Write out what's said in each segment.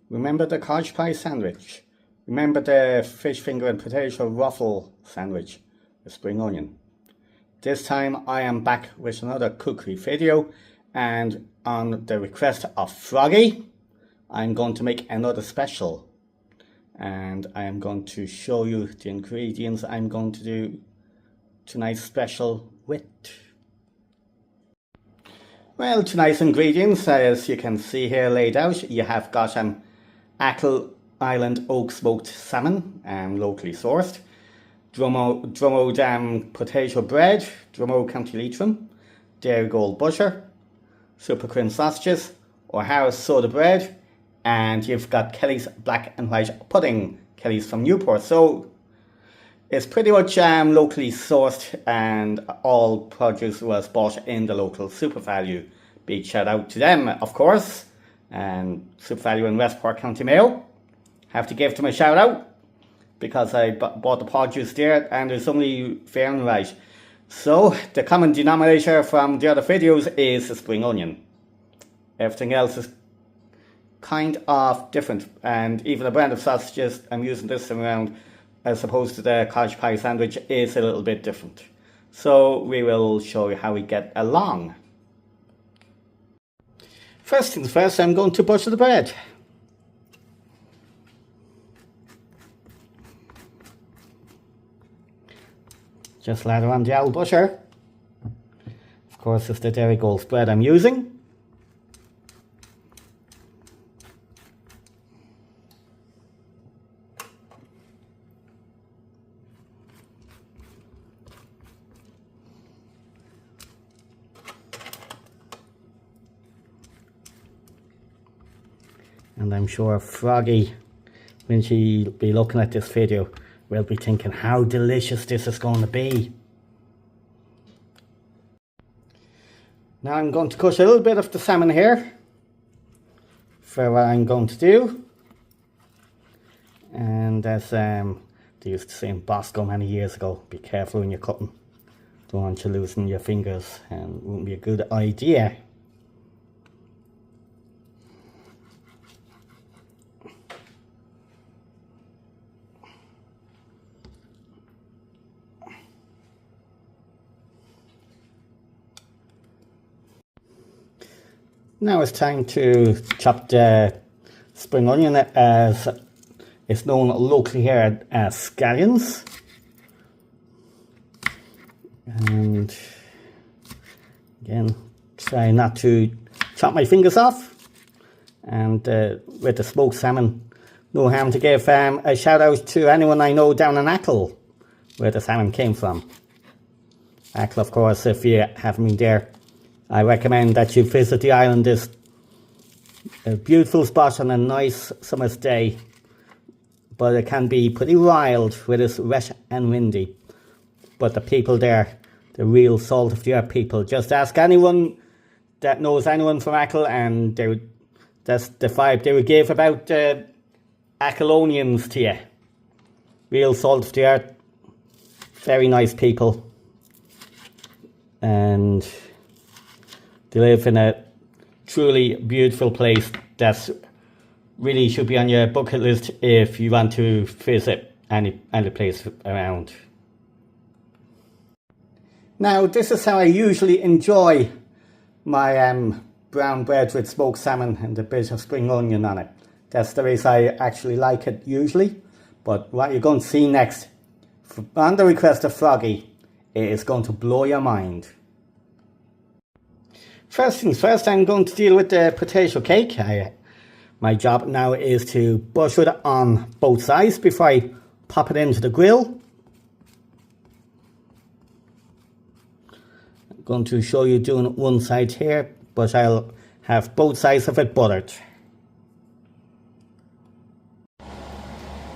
Remember the codge pie sandwich? Remember the fish finger and potato ruffle sandwich with spring onion? This time I am back with another cookery video, and on the request of Froggy, I'm going to make another special, and I am going to show you the ingredients I'm going to do tonight's special with. Well, tonight's ingredients, as you can see here laid out, you have got Achill Island Oak Smoked Salmon, locally sourced, Dromod potato bread, Dromod County Leitrim, Dairygold Butter, Superquinn Sausages, O'Hara's soda bread, and you've got Kelly's black and white pudding, Kelly's from Newport. So it's pretty much locally sourced, and all produce was bought in the local SuperValu. Big shout out to them, of course, and SuperValu in Westport, County Mayo. Have to give them a shout out because I bought the produce there, and there's only fair and right. So the common denominator from the other videos is the spring onion. Everything else is kind of different, and even the brand of sausages I'm using this time around as opposed to the codge pie sandwich is a little bit different. So we will show you how we get along. First things first, I'm going to butter the bread. Just lather on the owl butter. Of course, it's the Dairygold bread I'm using. And I'm sure Froggy, when she'll be looking at this video, will be thinking how delicious this is going to be. Now I'm going to cut a little bit of the salmon here for what I'm going to do. And as they used to say in Bosco many years ago, be careful when you're cutting. Don't want you losing your fingers, and it wouldn't be a good idea. Now it's time to chop the spring onion, as it's known locally here as scallions. And again, try not to chop my fingers off. And with the smoked salmon, no harm to give a shout out to anyone I know down in Achill, where the salmon came from. Achill, of course, if you haven't been there, I recommend that you visit the island. It's a beautiful spot on a nice summer's day, but it can be pretty wild when it's wet and windy. But the people there, the real salt of the earth people. Just ask anyone that knows anyone from Achill, and that's the vibe they would give about Achillonians to you. Real salt of the earth, very nice people, and they live in a truly beautiful place that really should be on your bucket list if you want to visit any place around. Now, this is how I usually enjoy my brown bread with smoked salmon and a bit of spring onion on it. That's the way I actually like it usually. But what you're going to see next, on the request of Froggy, it is going to blow your mind. First things first, I'm going to deal with the potato cake. My job now is to butter it on both sides before I pop it into the grill. I'm going to show you doing one side here, but I'll have both sides of it buttered.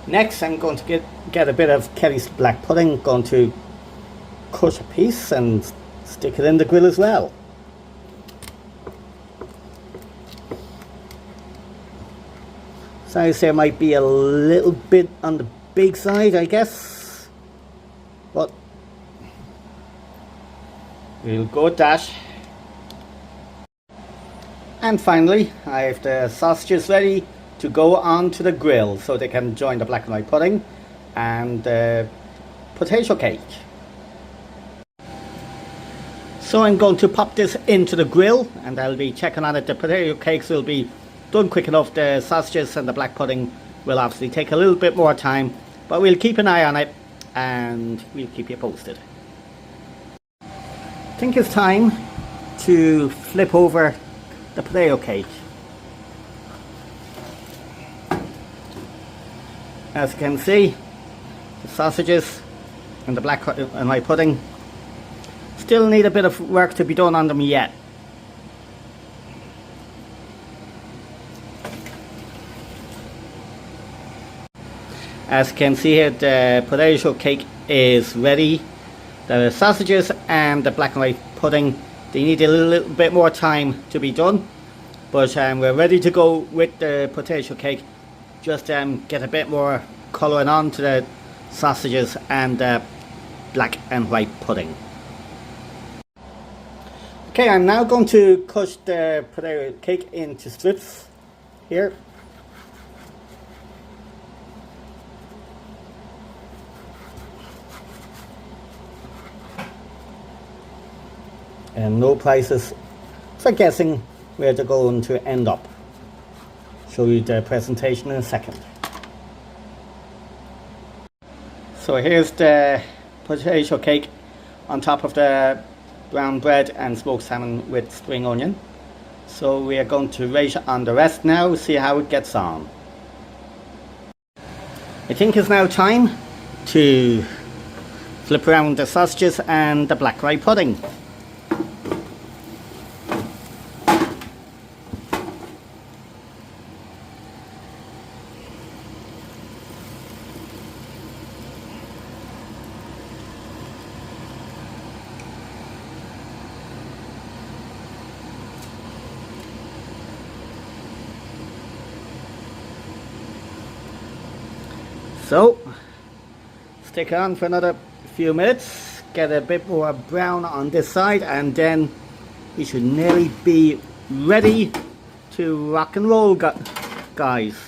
Next, I'm going to get a bit of Kelly's black pudding. Going to cut a piece and stick it in the grill as well. Size there might be a little bit on the big side, I guess, but we'll go with that. And finally, I have the sausages ready to go onto the grill so they can join the black and white pudding and the potato cake. So I'm going to pop this into the grill and I'll be checking on it. The potato cakes will be done quick enough. The sausages and the black pudding will obviously take a little bit more time, but we'll keep an eye on it and we'll keep you posted. I think it's time to flip over the potato cake. As you can see, the sausages and the black and white pudding still need a bit of work to be done on them yet. As you can see here, the potato cake is ready. The sausages and the black and white pudding, they need a little bit more time to be done, but we're ready to go with the potato cake. Just get a bit more colouring on to the sausages and the black and white pudding. Okay, I'm now going to cut the potato cake into strips here. And no prices for guessing where they're going to end up. Show you the presentation in a second. So here's the potato cake on top of the brown bread and smoked salmon with spring onion. So we are going to rate on the rest now, see how it gets on. I think it's now time to flip around the sausages and the black rye pudding. So, stick on for another few minutes, get a bit more brown on this side, and then we should nearly be ready to rock and roll, guys.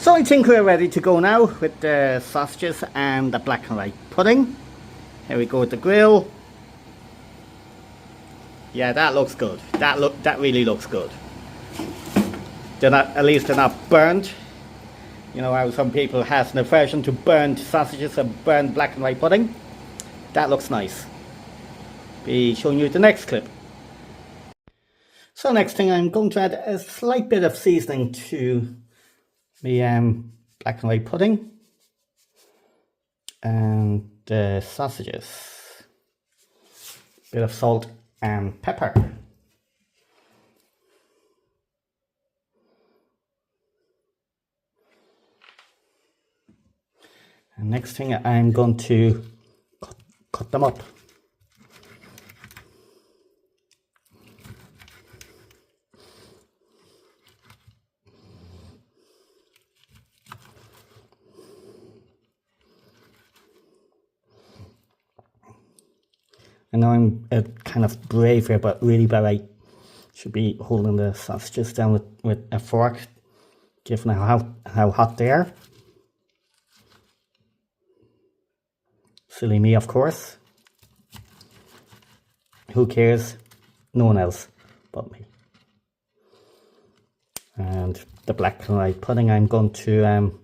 So I think we're ready to go now with the sausages and the black and white pudding. Here we go with the grill. Yeah, that looks good. That really looks good. At least they're not burnt. You know how some people has an aversion to burnt sausages and burnt black and white pudding. That looks nice. Be showing you the next clip. So next thing, I'm going to add a slight bit of seasoning to the black and white pudding and the sausages. Bit of salt and pepper. And next thing, I'm going to cut them up. I know I'm kind of brave here, but really bad. I should be holding the sausages down with a fork, given how hot they are. Silly me, of course. Who cares? No one else but me. And the black and white pudding, I'm going to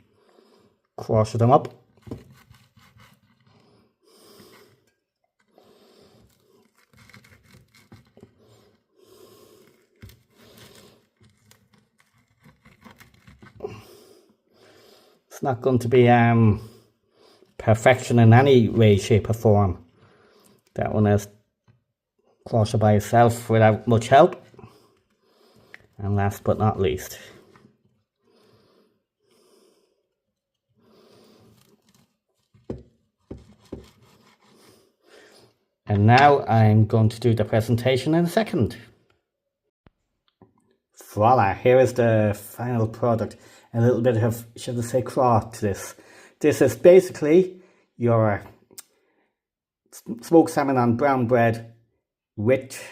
crush them up. It's not going to be perfection in any way, shape or form. That one is crushed by itself without much help. And last but not least, and now I'm going to do the presentation in a second. Voila, here is the final product. A little bit of, should I say, craw to this. This is basically your smoked salmon on brown bread with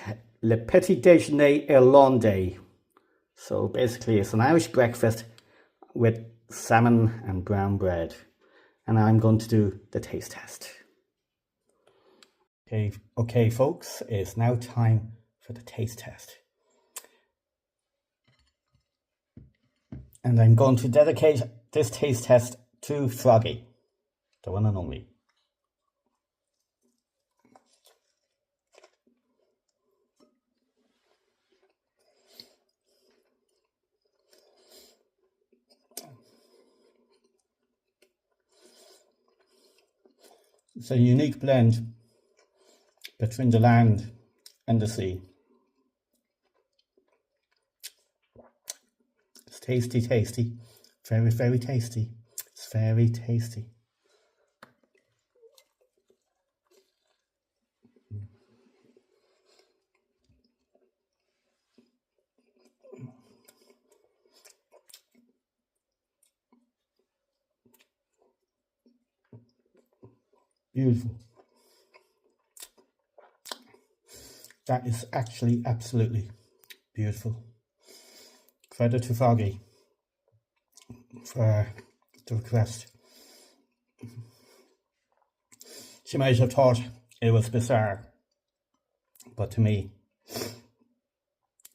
Le Petit Dejeunner Irlandais. So basically it's an Irish breakfast with salmon and brown bread. And I'm going to do the taste test. Okay folks, it's now time for the taste test. And I'm going to dedicate this taste test to Froggy, the one and only. It's a unique blend between the land and the sea. It's tasty, very, very tasty. It's very tasty. Beautiful. That is actually absolutely beautiful. Credit to Froggy for the request. She might have thought it was bizarre, but to me,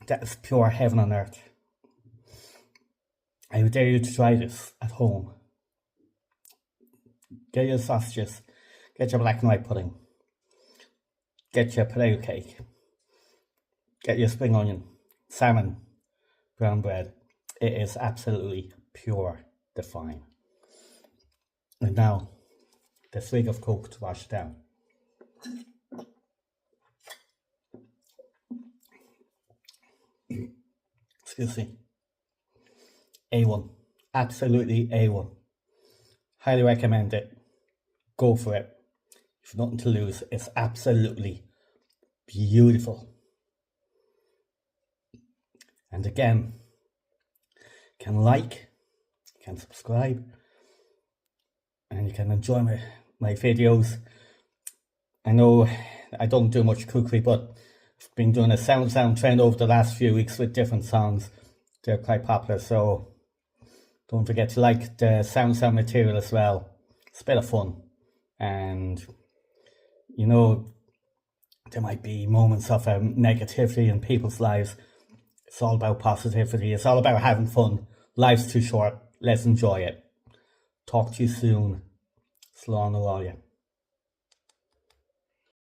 that is pure heaven on earth. I would dare you to try this at home. Get your sausages, get your black and white pudding, get your potato cake, get your spring onion, salmon, brown bread. It is absolutely pure divine. And now, the swig of Coke to wash it down. Excuse me. A1. Absolutely A1. Highly recommend it. Go for it. You've nothing to lose. It's absolutely beautiful. And again, you can like, you can subscribe, and you can enjoy my videos. I know I don't do much cookery, but I've been doing a sound trend over the last few weeks with different songs. They're quite popular, so don't forget to like the sound material as well. It's a bit of fun. And you know, there might be moments of negativity in people's lives. It's all about positivity. It's all about having fun. Life's too short. Let's enjoy it. Talk to you soon. Slán ó bhaile.